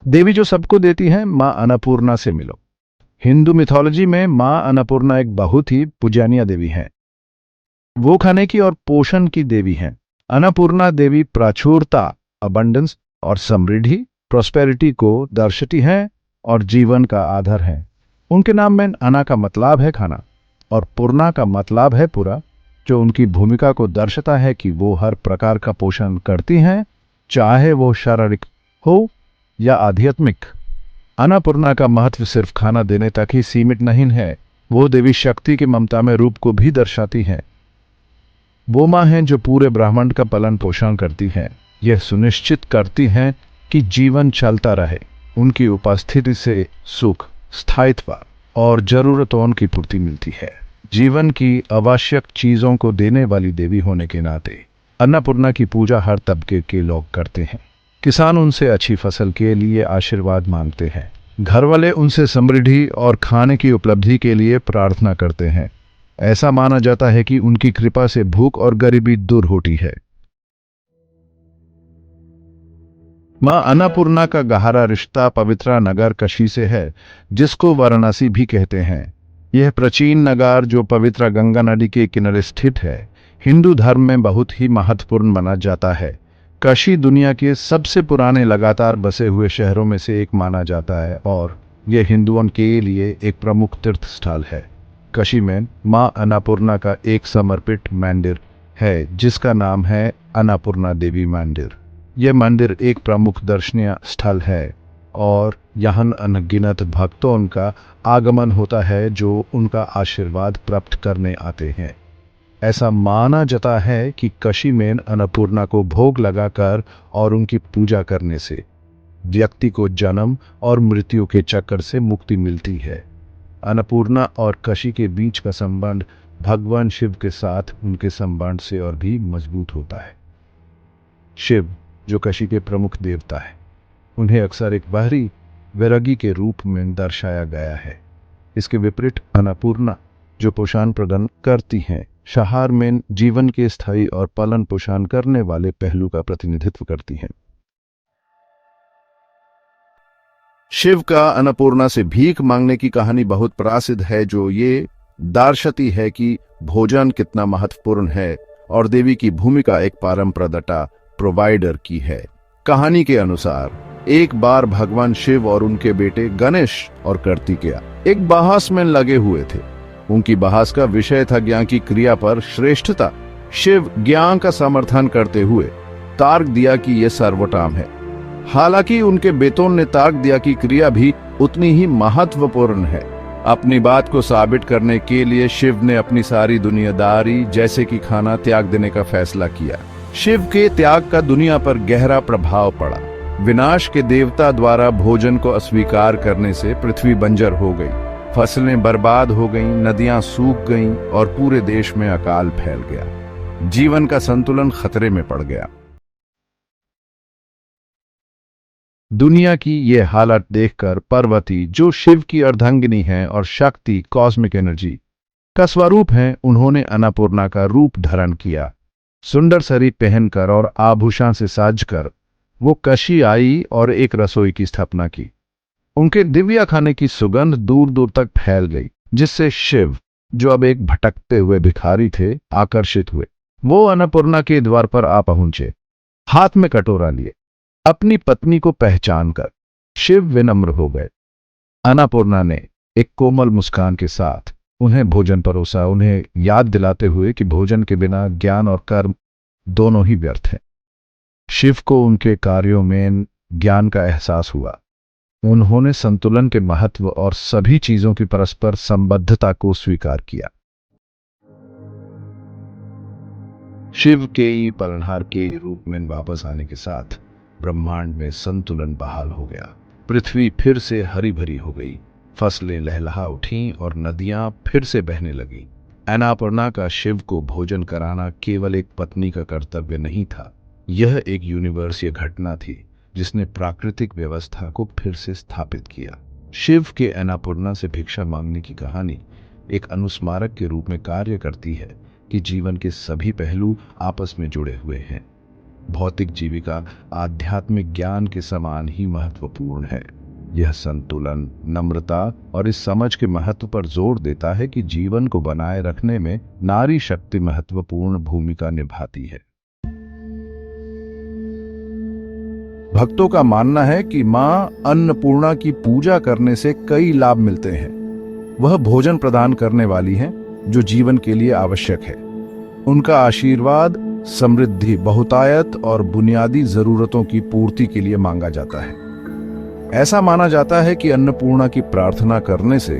देवी जो सबको देती हैं, माँ अन्नपूर्णा से मिलो। हिंदू मिथोलॉजी में माँ अन्नपूर्णा एक बहुत ही पूजनीय देवी हैं। वो खाने की और पोषण की देवी हैं। अन्नपूर्णा देवी प्राचुरता, अबंडेंस और समृद्धि, प्रोस्पेरिटी को दर्शाती हैं और जीवन का आधार है। उनके नाम में अन्ना का मतलब है खाना और पूर्णा का मतलब है पूरा, जो उनकी भूमिका को दर्शाता है कि वो हर प्रकार का पोषण करती हैं, चाहे वो शारीरिक हो या आध्यात्मिक। अन्नपूर्णा का महत्व सिर्फ खाना देने तक ही सीमित नहीं है। वो देवी शक्ति की ममता में रूप को भी दर्शाती हैं। वो माँ हैं जो पूरे ब्रह्मांड का पालन पोषण करती हैं। यह सुनिश्चित करती हैं कि जीवन चलता रहे। उनकी उपस्थिति से सुख, स्थायित्व और जरूरतों की पूर्ति मिलती है। जीवन की आवश्यक चीजों को देने वाली देवी होने के नाते अन्नपूर्णा की पूजा हर तबके के लोग करते हैं। किसान उनसे अच्छी फसल के लिए आशीर्वाद मांगते हैं। घर वाले उनसे समृद्धि और खाने की उपलब्धि के लिए प्रार्थना करते हैं। ऐसा माना जाता है कि उनकी कृपा से भूख और गरीबी दूर होती है। मां अन्नपूर्णा का गहरा रिश्ता पवित्र नगर काशी से है, जिसको वाराणसी भी कहते हैं। यह प्राचीन नगर जो पवित्र गंगा नदी के किनारे स्थित है, हिंदू धर्म में बहुत ही महत्वपूर्ण माना जाता है। काशी दुनिया के सबसे पुराने लगातार बसे हुए शहरों में से एक माना जाता है और यह हिंदुओं के लिए एक प्रमुख तीर्थ स्थल है। काशी में मां अन्नपूर्णा का एक समर्पित मंदिर है, जिसका नाम है अन्नपूर्णा देवी मंदिर। यह मंदिर एक प्रमुख दर्शनीय स्थल है और यहाँ अनगिनत भक्तों का आगमन होता है जो उनका आशीर्वाद प्राप्त करने आते हैं। ऐसा माना जाता है कि काशी में अन्नपूर्णा को भोग लगाकर और उनकी पूजा करने से व्यक्ति को जन्म और मृत्यु के चक्कर से मुक्ति मिलती है। अन्नपूर्णा और काशी के बीच का संबंध भगवान शिव के साथ उनके संबंध से और भी मजबूत होता है। शिव, जो काशी के प्रमुख देवता है, उन्हें अक्सर एक बाहरी वैरागी के रूप में दर्शाया गया है। इसके विपरीत अन्नपूर्णा, जो पोषण प्रदान करती हैं, शहर में जीवन के स्थायी और पालन पोषण करने वाले पहलू का प्रतिनिधित्व करती हैं। शिव का अन्नपूर्णा से भीख मांगने की कहानी बहुत प्रसिद्ध है, जो ये दर्शाती है कि भोजन कितना महत्वपूर्ण है और देवी की भूमिका एक परमप्रदाता, प्रोवाइडर की है। कहानी के अनुसार एक बार भगवान शिव और उनके बेटे गणेश और कार्तिकेय एक बहस में लगे हुए थे। उनकी बहस का विषय था ज्ञान की क्रिया पर श्रेष्ठता। शिव ज्ञान का समर्थन करते हुए तर्क दिया कि यह सर्वोत्तम है, हालांकि उनके बेटों ने तर्क दिया कि क्रिया भी उतनी ही महत्वपूर्ण है। अपनी बात को साबित करने के लिए शिव ने अपनी सारी दुनियादारी, जैसे कि खाना, त्याग देने का फैसला किया। शिव के त्याग का दुनिया पर गहरा प्रभाव पड़ा। विनाश के देवता द्वारा भोजन को अस्वीकार करने से पृथ्वी बंजर हो गई, फसलें बर्बाद हो गईं, नदियां सूख गईं और पूरे देश में अकाल फैल गया। जीवन का संतुलन खतरे में पड़ गया। दुनिया की ये हालत देखकर पार्वती, जो शिव की अर्धांगिनी है और शक्ति, कॉस्मिक एनर्जी का स्वरूप है, उन्होंने अन्नपूर्णा का रूप धारण किया। सुंदर साड़ी पहनकर और आभूषण से साजकर वो काशी आई और एक रसोई की स्थापना की। उनके दिव्य खाने की सुगंध दूर दूर तक फैल गई, जिससे शिव, जो अब एक भटकते हुए भिखारी थे, आकर्षित हुए। वो अन्नपूर्णा के द्वार पर आ पहुंचे, हाथ में कटोरा लिए। अपनी पत्नी को पहचानकर शिव विनम्र हो गए। अन्नपूर्णा ने एक कोमल मुस्कान के साथ उन्हें भोजन परोसा, उन्हें याद दिलाते हुए कि भोजन के बिना ज्ञान और कर्म दोनों ही व्यर्थ हैं। शिव को उनके कार्यों में ज्ञान का एहसास हुआ। उन्होंने संतुलन के महत्व और सभी चीजों की परस्पर संबद्धता को स्वीकार किया। शिव के पालनहार के रूप में वापस आने के साथ ब्रह्मांड में संतुलन बहाल हो गया। पृथ्वी फिर से हरी भरी हो गई, फसलें लहलहा उठीं और नदियां फिर से बहने लगीं। अन्नपूर्णा का शिव को भोजन कराना केवल एक पत्नी का कर्तव्य नहीं था, यह एक यूनिवर्सीय घटना थी जिसने प्राकृतिक व्यवस्था को फिर से स्थापित किया। शिव के अन्नपूर्णा से भिक्षा मांगने की कहानी एक अनुस्मारक के रूप में कार्य करती है कि जीवन के सभी पहलू आपस में जुड़े हुए हैं। भौतिक जीविका आध्यात्मिक ज्ञान के समान ही महत्वपूर्ण है। यह संतुलन, नम्रता और इस समझ के महत्व पर जोर देता है कि जीवन को बनाए रखने में नारी शक्ति महत्वपूर्ण भूमिका निभाती है। भक्तों का मानना है कि मां अन्नपूर्णा की पूजा करने से कई लाभ मिलते हैं। वह भोजन प्रदान करने वाली हैं जो जीवन के लिए आवश्यक है। उनका आशीर्वाद समृद्धि, बहुतायत और बुनियादी जरूरतों की पूर्ति के लिए मांगा जाता है। ऐसा माना जाता है कि अन्नपूर्णा की प्रार्थना करने से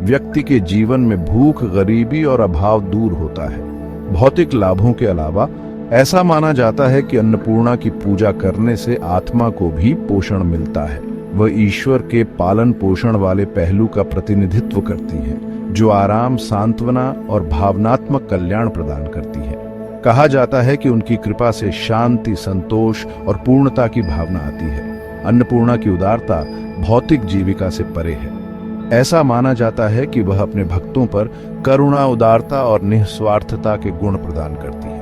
व्यक्ति के जीवन में भूख, गरीबी और अभाव दूर होता है। भौतिक लाभों के अलावा ऐसा माना जाता है कि अन्नपूर्णा की पूजा करने से आत्मा को भी पोषण मिलता है। वह ईश्वर के पालन पोषण वाले पहलू का प्रतिनिधित्व करती है, जो आराम, सांत्वना और भावनात्मक कल्याण प्रदान करती है। कहा जाता है कि उनकी कृपा से शांति, संतोष और पूर्णता की भावना आती है। अन्नपूर्णा की उदारता भौतिक जीविका से परे है। ऐसा माना जाता है कि वह अपने भक्तों पर करुणा, उदारता और निस्वार्थता के गुण प्रदान करती है।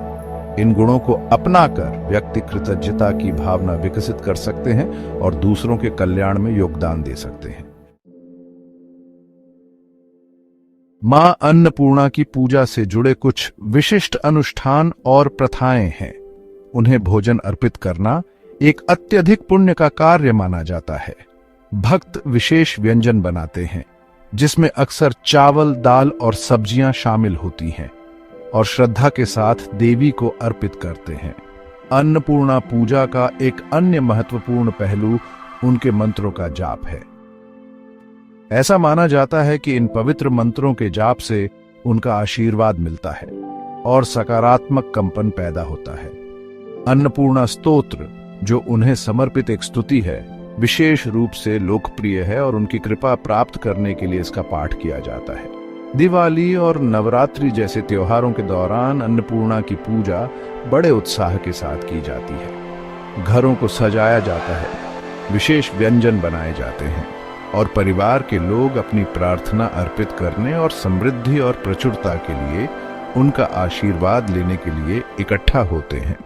इन गुणों को अपनाकर व्यक्ति कृतज्ञता की भावना विकसित कर सकते हैं और दूसरों के कल्याण में योगदान दे सकते हैं। मां अन्नपूर्णा की पूजा से जुड़े कुछ विशिष्ट अनुष्ठान और प्रथाएं हैं। उन्हें भोजन अर्पित करना एक अत्यधिक पुण्य का कार्य माना जाता है। भक्त विशेष व्यंजन बनाते हैं जिसमें अक्सर चावल, दाल और सब्जियां शामिल होती हैं और श्रद्धा के साथ देवी को अर्पित करते हैं। अन्नपूर्णा पूजा का एक अन्य महत्वपूर्ण पहलू उनके मंत्रों का जाप है। ऐसा माना जाता है कि इन पवित्र मंत्रों के जाप से उनका आशीर्वाद मिलता है और सकारात्मक कंपन पैदा होता है। अन्नपूर्णा स्तोत्र, जो उन्हें समर्पित एक स्तुति है, विशेष रूप से लोकप्रिय है और उनकी कृपा प्राप्त करने के लिए इसका पाठ किया जाता है। दिवाली और नवरात्रि जैसे त्योहारों के दौरान अन्नपूर्णा की पूजा बड़े उत्साह के साथ की जाती है। घरों को सजाया जाता है, विशेष व्यंजन बनाए जाते हैं और परिवार के लोग अपनी प्रार्थना अर्पित करने और समृद्धि और प्रचुरता के लिए उनका आशीर्वाद लेने के लिए इकट्ठा होते हैं।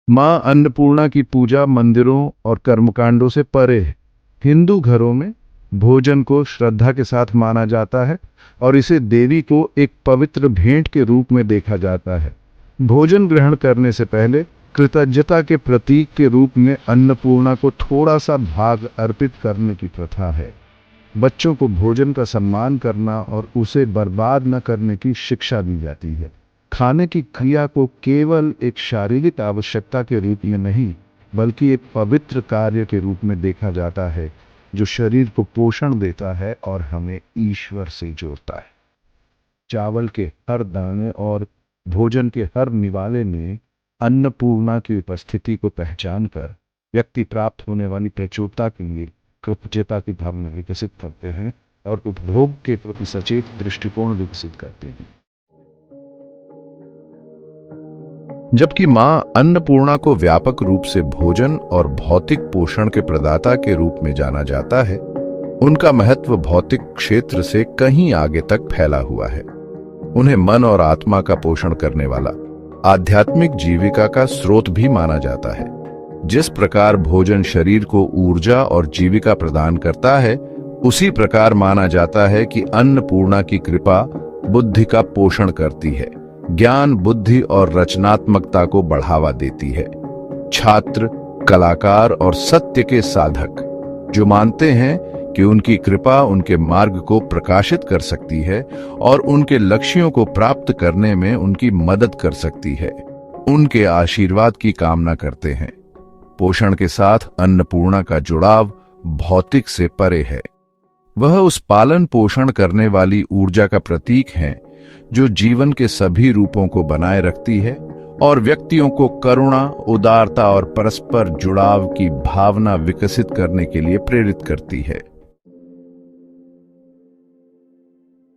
मां अन्नपूर्णा की पूजा मंदिरों और कर्मकांडों से परे है। हिंदू घरों में भोजन को श्रद्धा के साथ माना जाता है और इसे देवी को एक पवित्र भेंट के रूप में देखा जाता है। भोजन ग्रहण करने से पहले कृतज्ञता के प्रतीक के रूप में अन्नपूर्णा को थोड़ा सा भाग अर्पित करने की प्रथा है। बच्चों को भोजन का सम्मान करना और उसे बर्बाद न करने की शिक्षा दी जाती है। खाने की क्रिया को केवल एक शारीरिक आवश्यकता के रूप में नहीं, बल्कि एक पवित्र कार्य के रूप में देखा जाता है जो शरीर को पोषण देता है और हमें ईश्वर से जोड़ता है। चावल के हर दाने और भोजन के हर निवाले में अन्नपूर्णा की उपस्थिति को पहचानकर व्यक्ति प्राप्त होने वाली प्रचुरता के लिए कृतज्ञता की भावना विकसित करते हैं और उपभोग के प्रति सचेत दृष्टिकोण विकसित करते हैं। जबकि मां अन्नपूर्णा को व्यापक रूप से भोजन और भौतिक पोषण के प्रदाता के रूप में जाना जाता है, उनका महत्व भौतिक क्षेत्र से कहीं आगे तक फैला हुआ है। उन्हें मन और आत्मा का पोषण करने वाला आध्यात्मिक जीविका का स्रोत भी माना जाता है। जिस प्रकार भोजन शरीर को ऊर्जा और जीविका प्रदान करता है, उसी प्रकार माना जाता है कि अन्नपूर्णा की कृपा बुद्धि का पोषण करती है, ज्ञान, बुद्धि और रचनात्मकता को बढ़ावा देती है। छात्र, कलाकार और सत्य के साधक जो मानते हैं कि उनकी कृपा उनके मार्ग को प्रकाशित कर सकती है और उनके लक्ष्यों को प्राप्त करने में उनकी मदद कर सकती है, उनके आशीर्वाद की कामना करते हैं। पोषण के साथ अन्नपूर्णा का जुड़ाव भौतिक से परे है। वह उस पालन पोषण करने वाली ऊर्जा का प्रतीक है जो जीवन के सभी रूपों को बनाए रखती है और व्यक्तियों को करुणा, उदारता और परस्पर जुड़ाव की भावना विकसित करने के लिए प्रेरित करती है।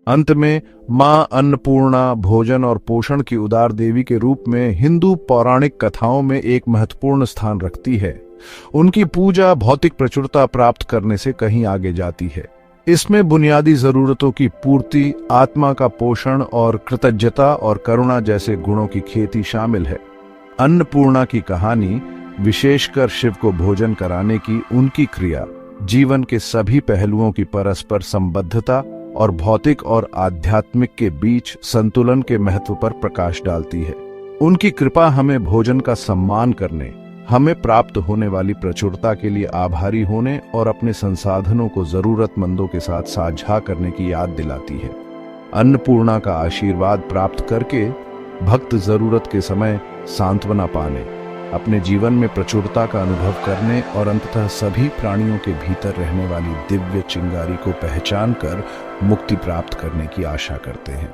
अंत में मां अन्नपूर्णा भोजन और पोषण की उदार देवी के रूप में हिंदू पौराणिक कथाओं में एक महत्वपूर्ण स्थान रखती है। उनकी पूजा भौतिक प्रचुरता प्राप्त करने से कहीं आगे जाती है। इसमें बुनियादी जरूरतों की पूर्ति, आत्मा का पोषण और कृतज्ञता और करुणा जैसे गुणों की खेती शामिल है। अन्नपूर्णा की कहानी, विशेषकर शिव को भोजन कराने की उनकी क्रिया, जीवन के सभी पहलुओं की परस्पर संबद्धता और भौतिक और आध्यात्मिक के बीच संतुलन के महत्व पर प्रकाश डालती है। उनकी कृपा हमें भोजन का सम्मान करने, हमें प्राप्त होने वाली प्रचुरता के लिए आभारी होने और अपने संसाधनों को जरूरतमंदों के साथ साझा करने की याद दिलाती है। अन्नपूर्णा का आशीर्वाद प्राप्त करके भक्त जरूरत के समय सांत्वना पाने, अपने जीवन में प्रचुरता का अनुभव करने और अंततः सभी प्राणियों के भीतर रहने वाली दिव्य चिंगारी को पहचान कर मुक्ति प्राप्त करने की आशा करते हैं।